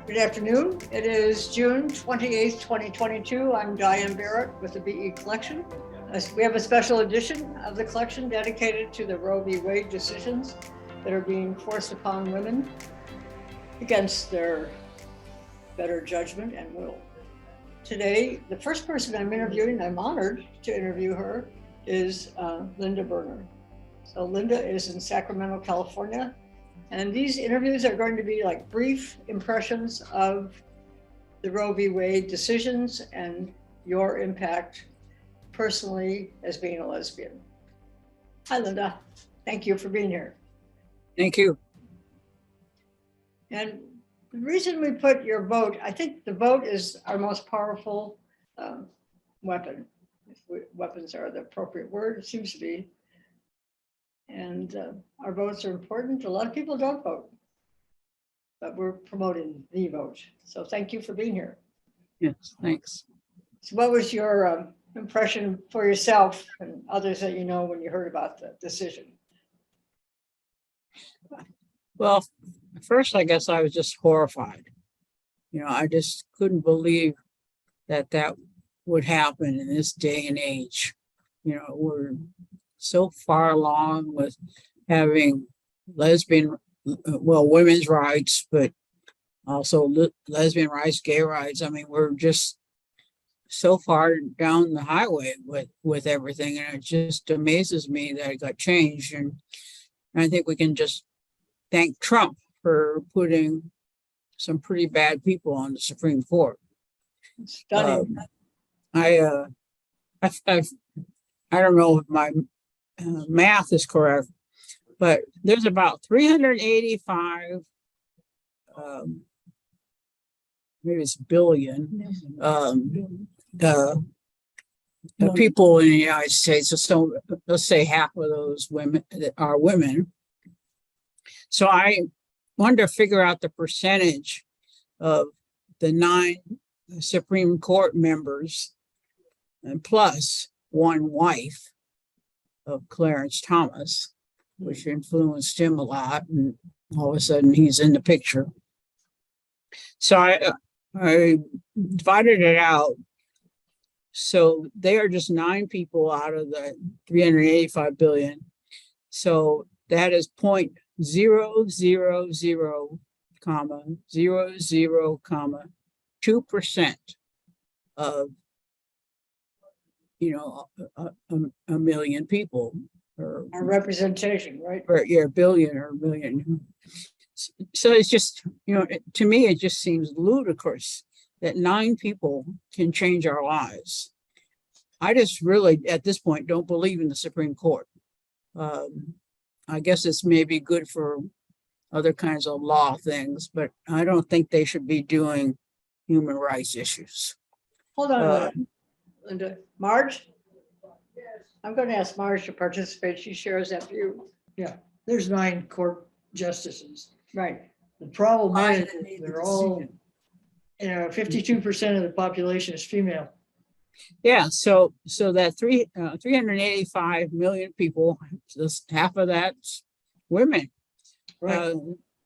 Good afternoon. It is June 28th, 2022. I'm Diane Barrett with the BE Collection. We have a special edition of the collection dedicated to the Roe v. Wade decisions that are being forced upon women against their better judgment and will. Today, the first person I'm interviewing, I'm honored to interview her, is Linda Birner. So Linda is in Sacramento, California. And these interviews are going to be like brief impressions of the Roe v. Wade decisions and your impact personally as being a lesbian. Hi, Linda. Thank you for being here. Thank you. And the reason we put your vote, I think the vote is our most powerful weapon. If weapons are the appropriate word, it seems to be. And our votes are important. A lot of people don't vote, but we're promoting the vote. So thank you for being here. Yes, thanks. So what was your impression for yourself and others that you know when you heard about the decision? Well, first, I guess I was just horrified. I just couldn't believe that would happen in this day and age. We're so far along with having women's rights, but also lesbian rights, gay rights. I mean, we're just so far down the highway with everything, and it just amazes me that it got changed. And I think we can just thank Trump for putting some pretty bad people on the Supreme Court. Stunning. I don't know if my math is correct, but there's about 385 maybe it's billion people in the United States. So let's say half of those women are women. So I wanted to figure out the percentage of the 9 Supreme Court members and plus one wife of Clarence Thomas, which influenced him a lot, and all of a sudden he's in the picture. So I divided it out. So they are just 9 people out of the 385 billion. So that is 0.000, 2% of a million people, or Our representation, right? Or a billion or a million. So it's just, to me, it just seems ludicrous that 9 people can change our lives. I just really, at this point, don't believe in the Supreme Court. I guess it's maybe good for other kinds of law things, but I don't think they should be doing human rights issues. Hold on a minute, Linda. Marge? I'm going to ask Marge to participate. She shares that view. Yeah, there's 9 court justices. Right. The problem is they're all, 52% of the population is female. Yeah, so that 385 million people, just half of that's women. Right.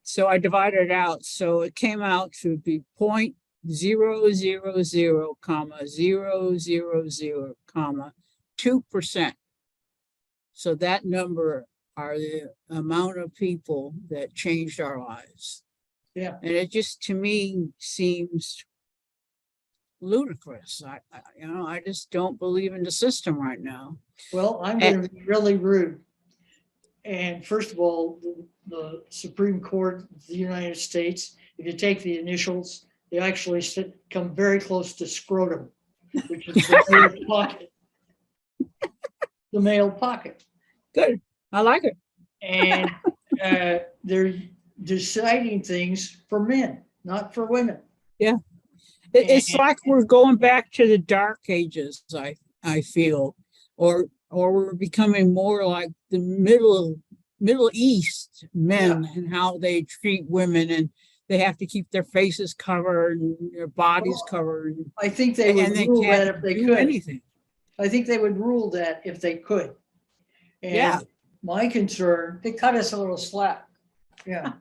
So I divided it out. So it came out to be 0.000,000,2%. So that number are the amount of people that changed our lives. Yeah. And it just, to me, seems ludicrous. I just don't believe in the system right now. Well, I'm going to be really rude. And first of all, the Supreme Court of the United States, if you take the initials, they actually come very close to scrotum, which is the male pocket. The male pocket. Good. I like it. And they're deciding things for men, not for women. Yeah. It's like we're going back to the dark ages, I feel, or we're becoming more like the Middle East men and how they treat women, and they have to keep their faces covered and their bodies covered. I think they would rule that if they could. Anything. I think they would rule that if they could. And my concern, They cut us a little slack. yeah.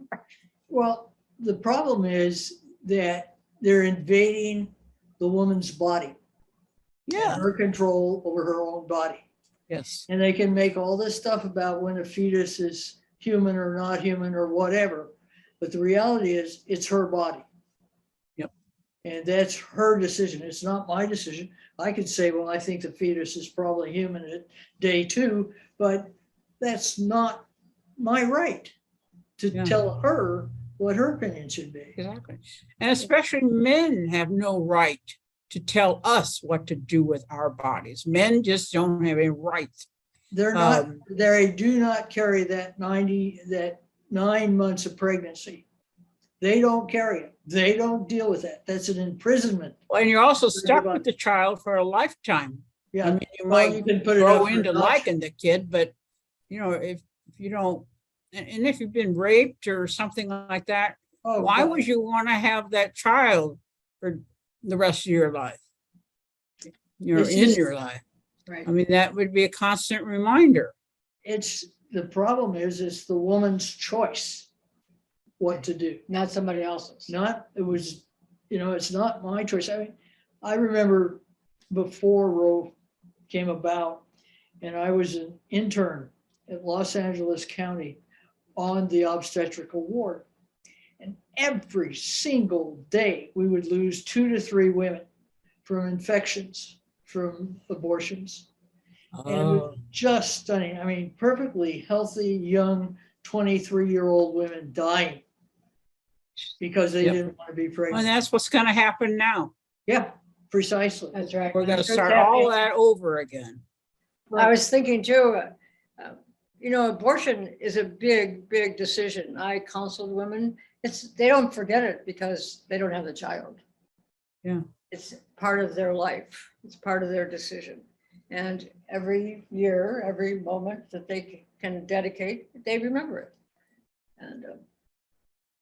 Well, the problem is that they're invading the woman's body, Yeah, and her control over her own body. yes, And they can make all this stuff about when a fetus is human or not human or whatever. But the reality is it's her body. Yep. And that's her decision. It's not my decision. I could say, well, I think the fetus is probably human at day 2, but that's not my right to Yeah. tell her what her opinion should be. exactly. And especially men have no right to tell us what to do with our bodies. Men just don't have any right. They're not, Um, they do not carry that 9 months of pregnancy. They don't carry it. They don't deal with that. That's an imprisonment. And you're also stuck with the child for a lifetime. I Yeah. mean, you Well, might you can put it grow up for into adoption. liking the kid, but you know, if you don't, and if you've been raped or something like that, Oh, why God. would you want to have that child for the rest of your life? You know, It's in just- your life. Right. I mean, that would be a constant reminder. It's, the problem is, it's the woman's choice what to do. Not somebody else's. Not, it was, it's not my choice. I mean, I remember before Roe came about, and I was an intern at Los Angeles County on the obstetrical ward. And every single day, we would lose 2 to 3 women from infections, from abortions. And it Oh, was just stunning. I mean, perfectly healthy, young, 23-year-old women dying because they Yep. didn't want to be and pregnant. that's what's going to happen now. Yeah, precisely. That's right. We're going to That's start happening. all that over again. I was thinking too, abortion is a big, big decision. I counseled women. They don't forget it because they don't have the child. Yeah. It's part of their life. It's part of their decision. And every year, every moment that they can dedicate, they remember it. And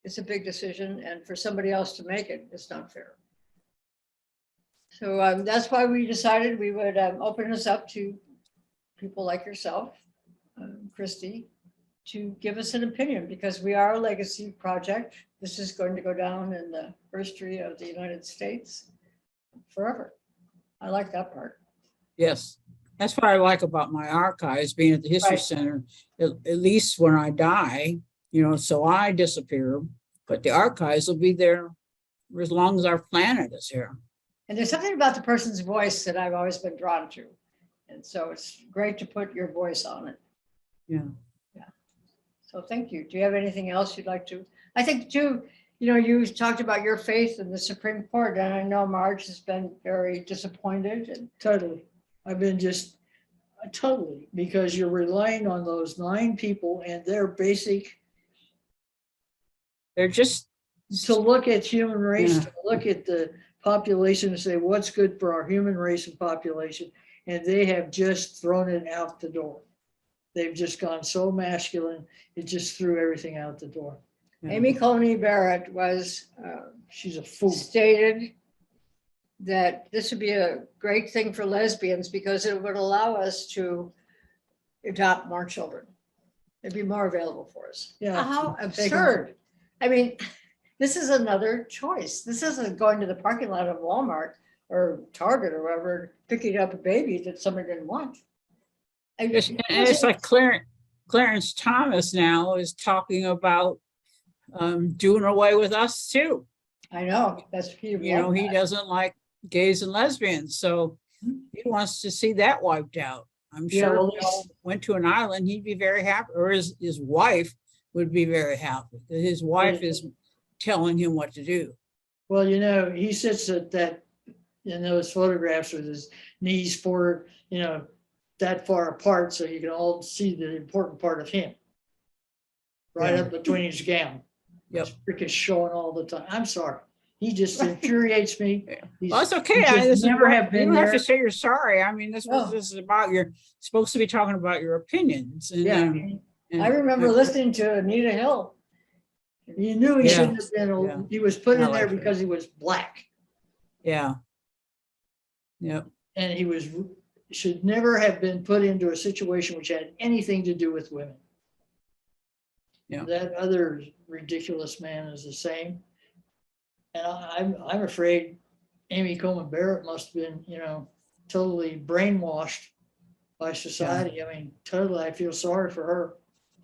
it's a big decision. And for somebody else to make it, it's not fair. So that's why we decided we would open this up to people like yourself, Christy, to give us an opinion, because we are a legacy project. This is going to go down in the history of the United States forever. I like that part. Yes, that's what I like about my archives, being at the History Right. Center. At least when I die, so I disappear, but the archives will be there for as long as our planet is here. And there's something about the person's voice that I've always been drawn to. And so it's great to put your voice on it. Yeah. So thank you. Do you have anything else you'd like to? I think too, you talked about your faith in the Supreme Court, and I know Marge has been very disappointed. And Totally. I've been just totally, because you're relying on those 9 people and their basic, They're just, to look at human race, Yeah. to look at the population and say, what's good for our human race and population? And they have just thrown it out the door. They've just gone so masculine, it just threw everything out the door. Amy Coney Barrett was She's a fool. stated that this would be a great thing for lesbians because it would allow us to adopt more children. It'd be more available for us. Yeah. How Take 'em. absurd. I mean, this is another choice. This isn't going to the parking lot of Walmart or Target or wherever, picking up a baby that somebody didn't want. and it's like Clarence Thomas now is talking about doing away with us too. I know, that's. He doesn't like gays and lesbians, so he wants to see that wiped out. I'm Yeah, sure well, if he went to an island, he'd be very happy, or his wife would be very happy. His wife is telling him what to do. Well, he sits at that, in those photographs with his knees forward, that far apart, so you can all see the important part of him. Right Yeah. up between his gown. Yep. His prick is showing all the time. I'm sorry. He just infuriates me. Yeah. He's- Well, it's he okay. should This is never what- have you been don't have there. to say you're sorry. I mean, No. this is about supposed to be talking about your opinions. And, Yeah. and- I remember listening to Anita Hill. You knew he Yeah. shouldn't have been, Yeah. he was put I in there like that. because he was black. Yeah. Yep. And he should never have been put into a situation which had anything to do with women. Yeah. That other ridiculous man is the same. And I'm afraid Amy Coleman Barrett must have been, totally brainwashed by society. I mean, totally, I feel sorry for her.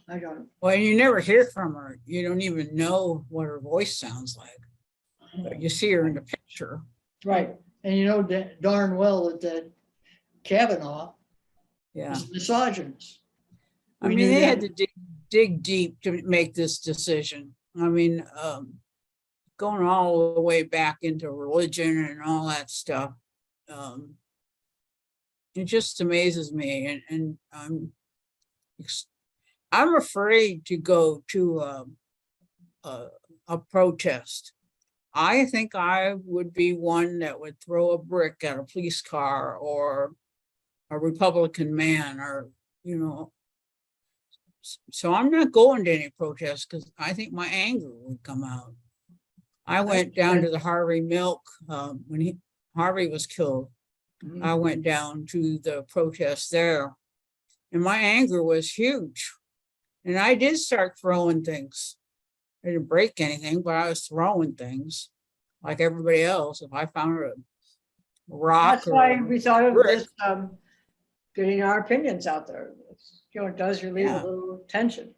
I don't, Well, you never hear from her. You don't even know what her voice sounds like. But you see her in the picture. Right. And you know darn well that Kavanaugh Yeah. is a misogynist. I We mean, knew they had that. to dig deep to make this decision. I mean, going all the way back into religion and all that stuff. It just amazes me. And I'm afraid to go to a protest. I think I would be one that would throw a brick at a police car or a Republican man, or, so I'm not going to any protests because I think my anger would come out. I went down to the Harvey Milk when Harvey was killed. I went down to the protest there, and my anger was huge. And I did start throwing things. I didn't break anything, but I was throwing things like everybody else. If I found a rock that's why or we thought of brick, this, getting our opinions out there. It does relieve a Yeah. little tension.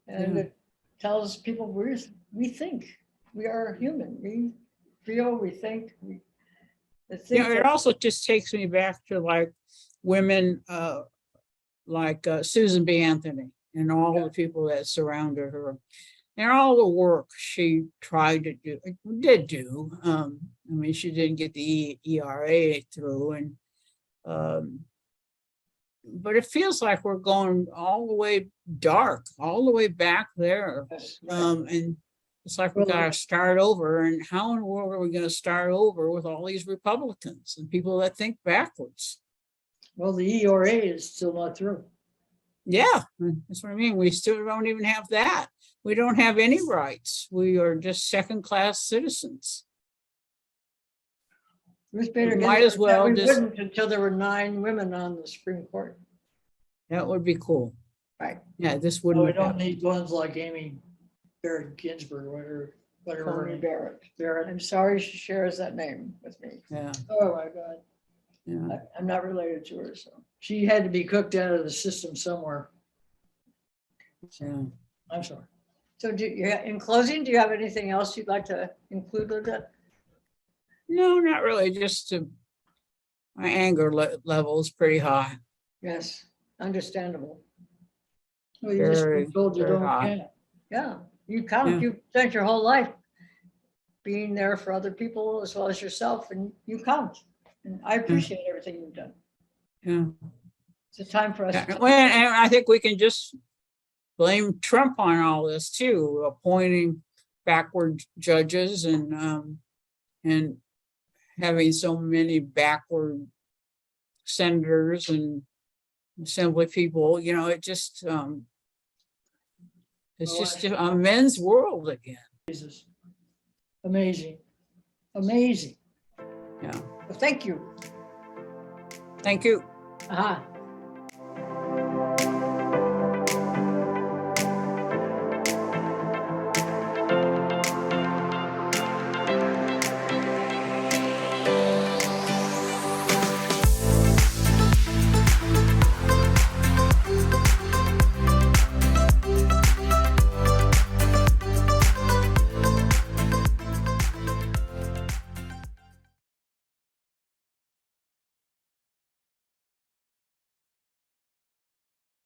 And Yeah. it tells people we think, we are human, we feel, we think, it also just takes me back to like women like Susan B. Anthony and all the people that surrounded her and all the work she tried to do. I mean, she didn't get the ERA through, and but it feels like we're going all the way dark, all the way back there. And it's like we got to start over. And how in the world are we going to start over with all these Republicans and people that think backwards? Well, the ERA is still not through. Yeah, that's what I mean. We still don't even have that. We don't have any rights. We are just second-class citizens. Ruth Bader Might as Ginsburg said well we just- wouldn't until there were 9 women on the Supreme Court. That would be cool. Right. Yeah, this Well, we wouldn't. don't need ones like Amy Barrett Ginsburg, whatever her Tony name. Barrett. Barrett. I'm sorry she shares that name with me. Yeah, Oh, my God. yeah. I'm not related to her, so. She had to be cooked out of the system somewhere. Yeah. I'm sorry. So in closing, do you have anything else you'd like to include with that? No, not really. Just my anger level is pretty high. Yes, understandable. Well, you just Very, been told you very don't high. count. Yeah, you count. Yeah. You spent your whole life being there for other people as well as yourself, and you count. And I appreciate everything you've done. Yeah. It's a time for us. Yeah, well, and I think we can just blame Trump on all this too, appointing backward judges and having so many backward senators and assembly people. It just it's Oh, just a men's world again. Jesus. Amazing. Amazing. Yeah. Well, thank you. Thank you. Uh-huh.